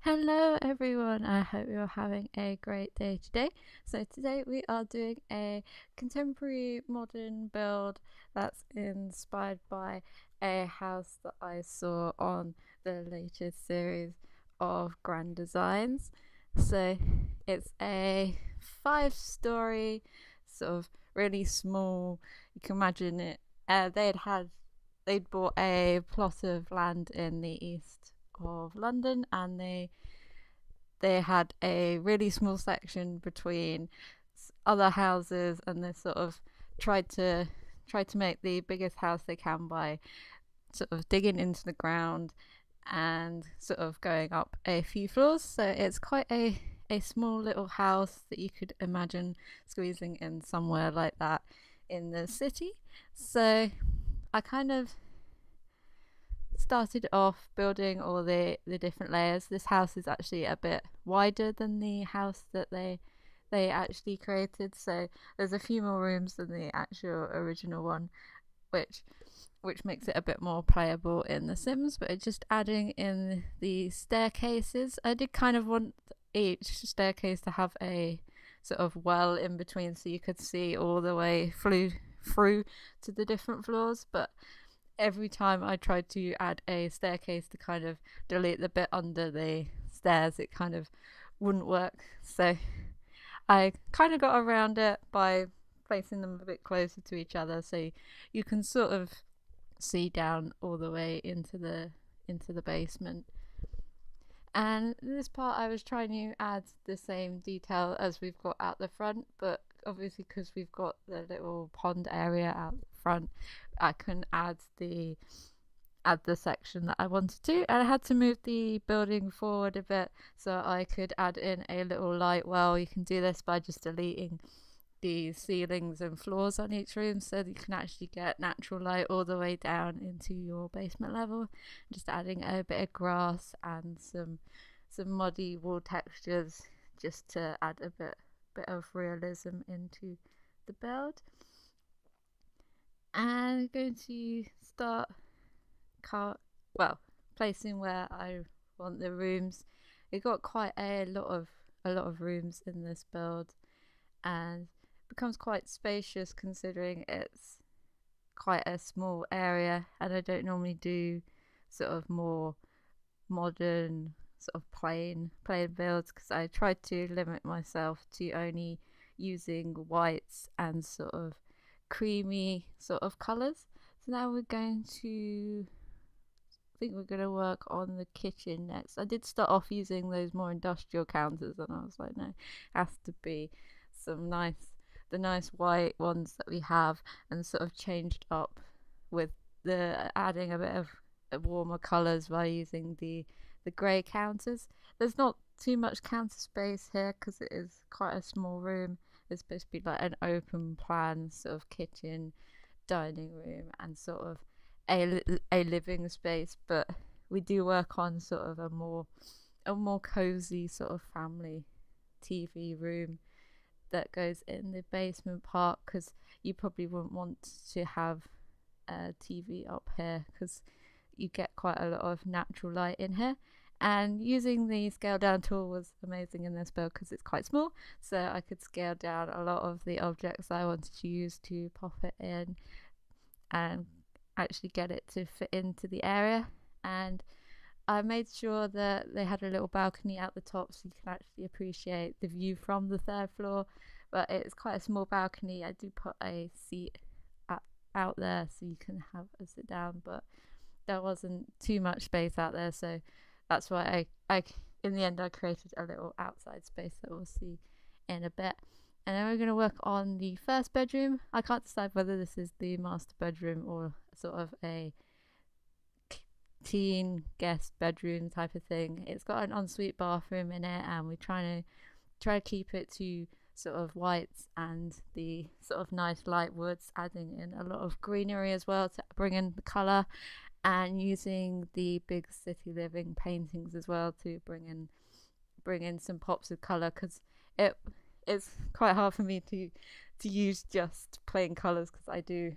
Hello everyone, I hope you're having a great day today. So today we are doing a contemporary modern build that's inspired by a house that I saw on the latest series of Grand Designs. So it's a 5-story, sort of really small, you can imagine it, they'd bought a plot of land in the east of London, and they had a really small section between other houses, and they sort of tried to make the biggest house they can by sort of digging into the ground and sort of going up a few floors. So it's quite a small little house that you could imagine squeezing in somewhere like that in the city. So I kind of started off building all the different layers. This house is actually a bit wider than the house that they actually created, so there's a few more rooms than the actual original one, which makes it a bit more playable in The Sims. But just adding in the staircases, I did kind of want each staircase to have a sort of well in between so you could see all the way through to the different floors, but every time I tried to add a staircase to kind of delete the bit under the stairs, it kind of wouldn't work. So I kind of got around it by placing them a bit closer to each other, so you can sort of see down all the way into the basement. And this part I was trying to add the same detail as we've got out the front, but obviously because we've got the little pond area out front, I couldn't add the section that I wanted to, and I had to move the building forward a bit so I could add in a little light well. You can do this by just deleting the ceilings and floors on each room so that you can actually get natural light all the way down into your basement level. Just adding a bit of grass and some muddy wall textures just to add a bit of realism into the build. And I'm going to start placing where I want the rooms. It got quite a lot of rooms in this build, and becomes quite spacious considering it's quite a small area, and I don't normally do sort of more modern sort of plain builds because I tried to limit myself to only using whites and sort of creamy sort of colours. So now I think we're going to work on the kitchen next. I did start off using those more industrial counters, and I was like, no, it has to be the nice white ones that we have, and sort of changed up with the adding a bit of warmer colours by using the grey counters. There's not too much counter space here because it is quite a small room. It's supposed to be like an open plan sort of kitchen, dining room, and sort of a living space, but we do work on sort of a more cozy sort of family TV room that goes in the basement part, because you probably wouldn't want to have a TV up here because you get quite a lot of natural light in here. And using the scale down tool was amazing in this build because it's quite small, so I could scale down a lot of the objects I wanted to use to pop it in and actually get it to fit into the area. And I made sure that they had a little balcony at the top so you can actually appreciate the view from the 3rd floor, but it's quite a small balcony. I do put a seat out there so you can have a sit down, but there wasn't too much space out there, so that's why I in the end I created a little outside space that we'll see in a bit. And then we're going to work on the first bedroom. I can't decide whether this is the master bedroom or sort of a teen guest bedroom type of thing. It's got an ensuite bathroom in it, and we're trying to keep it to sort of whites and the sort of nice light woods, adding in a lot of greenery as well to bring in the colour, and using the big city living paintings as well to bring in some pops of colour, because it's quite hard for me to use just plain colours, because I do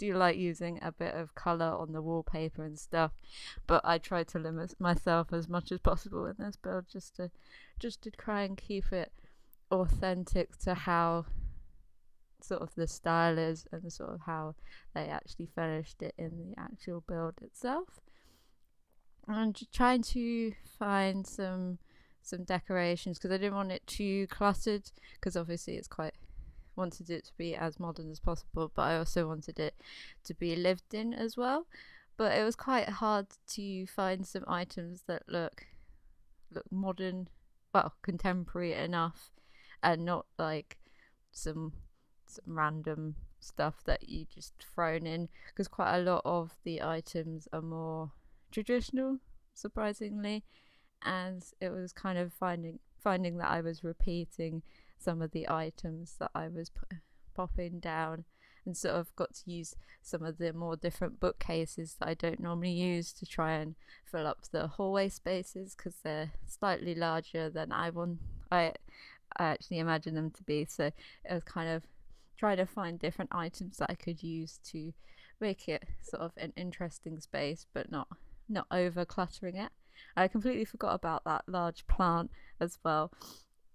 like using a bit of colour on the wallpaper and stuff, but I try to limit myself as much as possible in this build, just to try and keep it authentic to how sort of the style is and sort of how they actually finished it in the actual build itself. I'm just trying to find some decorations, because I didn't want it too cluttered, because obviously it's quite wanted it to be as modern as possible, but I also wanted it to be lived in as well. But it was quite hard to find some items that look modern, well, contemporary enough, and not like some random stuff that you just thrown in, because quite a lot of the items are more traditional, surprisingly, and it was kind of finding that I was repeating some of the items that I was popping down, and sort of got to use some of the more different bookcases that I don't normally use to try and fill up the hallway spaces, because they're slightly larger than I actually imagine them to be. So it was kind of trying to find different items that I could use to make it sort of an interesting space, but not over cluttering it. I completely forgot about that large plant as well.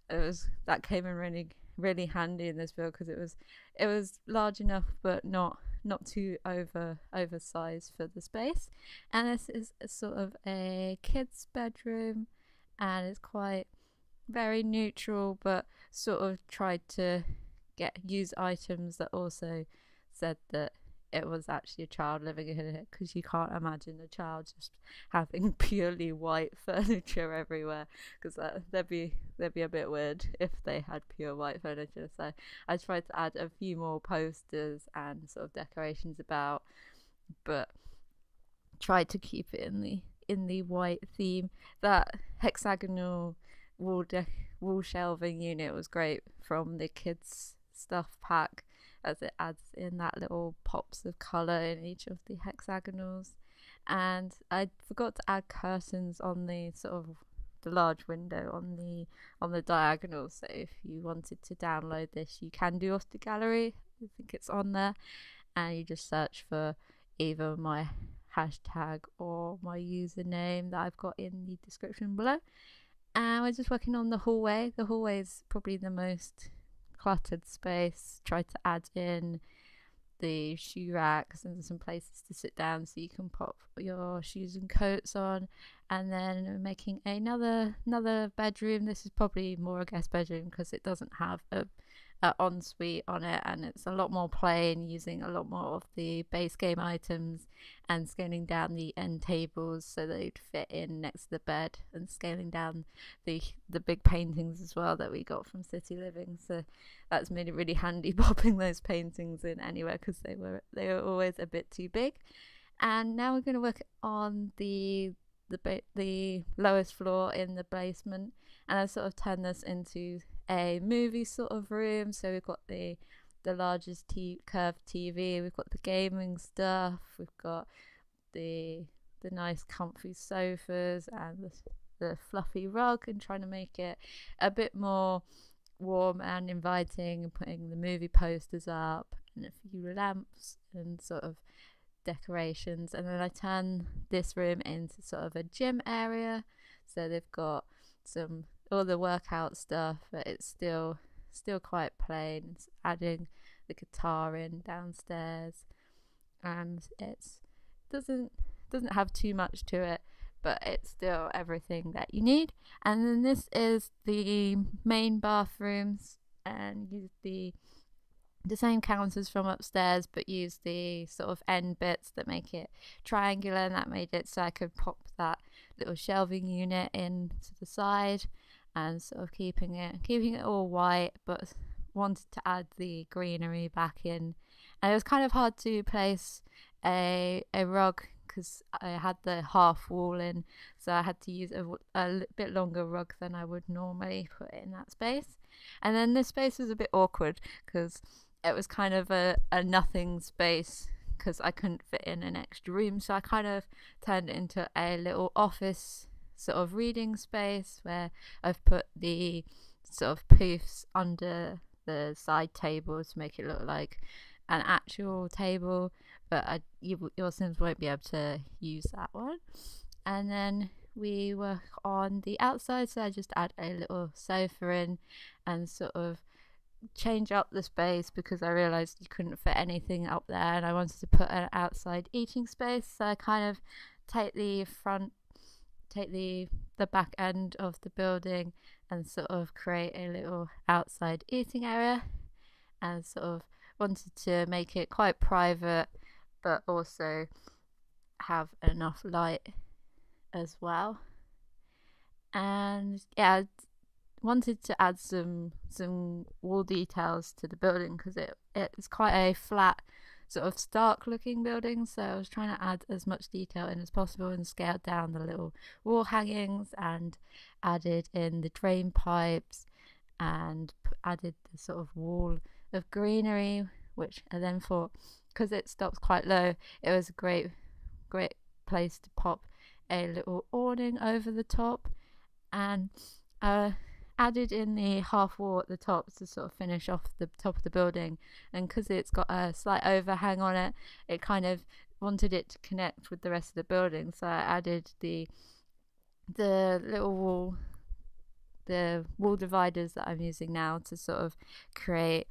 That came in really handy in this build, because it was large enough but not too oversized for the space. And this is a sort of a kid's bedroom, and it's quite very neutral, but sort of tried to use items that also said that it was actually a child living in it, because you can't imagine a child just having purely white furniture everywhere, because that'd be a bit weird if they had pure white furniture. So I tried to add a few more posters and sort of decorations about, but tried to keep it in the white theme. That hexagonal wall shelving unit was great from the kids stuff pack, as it adds in that little pops of colour in each of the hexagonals. And I forgot to add curtains on the sort of the large window on the diagonal, so if you wanted to download this, you can do off the gallery. I think it's on there, and you just search for either my hashtag or my username that I've got in the description below. And we're just working on the hallway. The hallway is probably the most cluttered space. Tried to add in the shoe racks and some places to sit down so you can pop your shoes and coats on. And then making another bedroom. This is probably more a guest bedroom, because it doesn't have a ensuite on it, and it's a lot more plain, using a lot more of the base game items and scaling down the end tables so they'd fit in next to the bed, and scaling down the big paintings as well that we got from City Living. So that's made it really handy popping those paintings in anywhere, because they were always a bit too big. And now we're going to work on the lowest floor in the basement, and I sort of turned this into a movie sort of room. So we've got the largest curved TV, we've got the gaming stuff, we've got the nice comfy sofas and the fluffy rug, and trying to make it a bit more warm and inviting, and putting the movie posters up and a few lamps and sort of decorations. And then I turn this room into sort of a gym area, so they've got all the workout stuff, but it's still quite plain. It's adding the guitar in downstairs, and it doesn't have too much to it, but it's still everything that you need. And then this is the main bathrooms, and use the same counters from upstairs, but use the sort of end bits that make it triangular, and that made it so I could pop that little shelving unit in to the side, and sort of keeping it all white, but wanted to add the greenery back in. And it was kind of hard to place a rug, because I had the half wall in, so I had to use a bit longer rug than I would normally put in that space. And then this space was a bit awkward, because it was kind of a nothing space, because I couldn't fit in an extra room, so I kind of turned it into a little office sort of reading space, where I've put the sort of poofs under the side table to make it look like an actual table, but your Sims won't be able to use that one. And then we work on the outside, so I just add a little sofa in and sort of change up the space because I realized you couldn't fit anything up there, and I wanted to put an outside eating space. So I kind of take the back end of the building and sort of create a little outside eating area, and sort of wanted to make it quite private but also have enough light as well. And yeah, I wanted to add some wall details to the building because it's quite a flat, sort of stark looking building, so I was trying to add as much detail in as possible and scaled down the little wall hangings and added in the drain pipes and added the sort of wall of greenery, which I then thought, because it stops quite low, it was a great place to pop a little awning over the top, and added in the half wall at the top to sort of finish off the top of the building. And because it's got a slight overhang on it, it kind of wanted it to connect with the rest of the building, so I added the little wall dividers that I'm using now to sort of create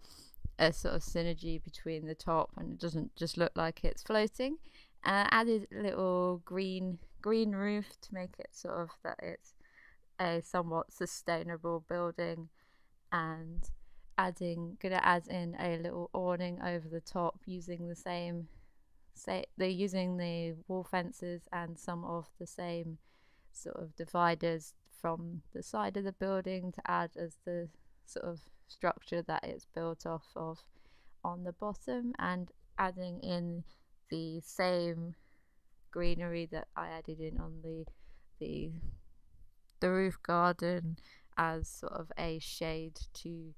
a sort of synergy between the top, and it doesn't just look like it's floating. Added a little green roof to make it sort of that it's a somewhat sustainable building, and gonna add in a little awning over the top using using the wall fences and some of the same sort of dividers from the side of the building to add as the sort of structure that it's built off of on the bottom, and adding in the same greenery that I added in on the roof garden as sort of a shade to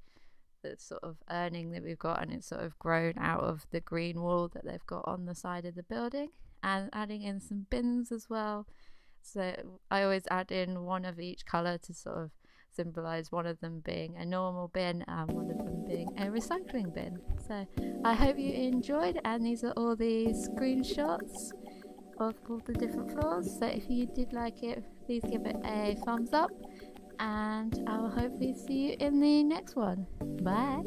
the sort of earning that we've got, and it's sort of grown out of the green wall that they've got on the side of the building. And adding in some bins as well, so I always add in one of each colour to sort of symbolize one of them being a normal bin and one of them being a recycling bin. So I hope you enjoyed, and these are all the screenshots of all the different floors. So if you did like it, please give it a thumbs up, and I will hopefully see you in the next one. Bye.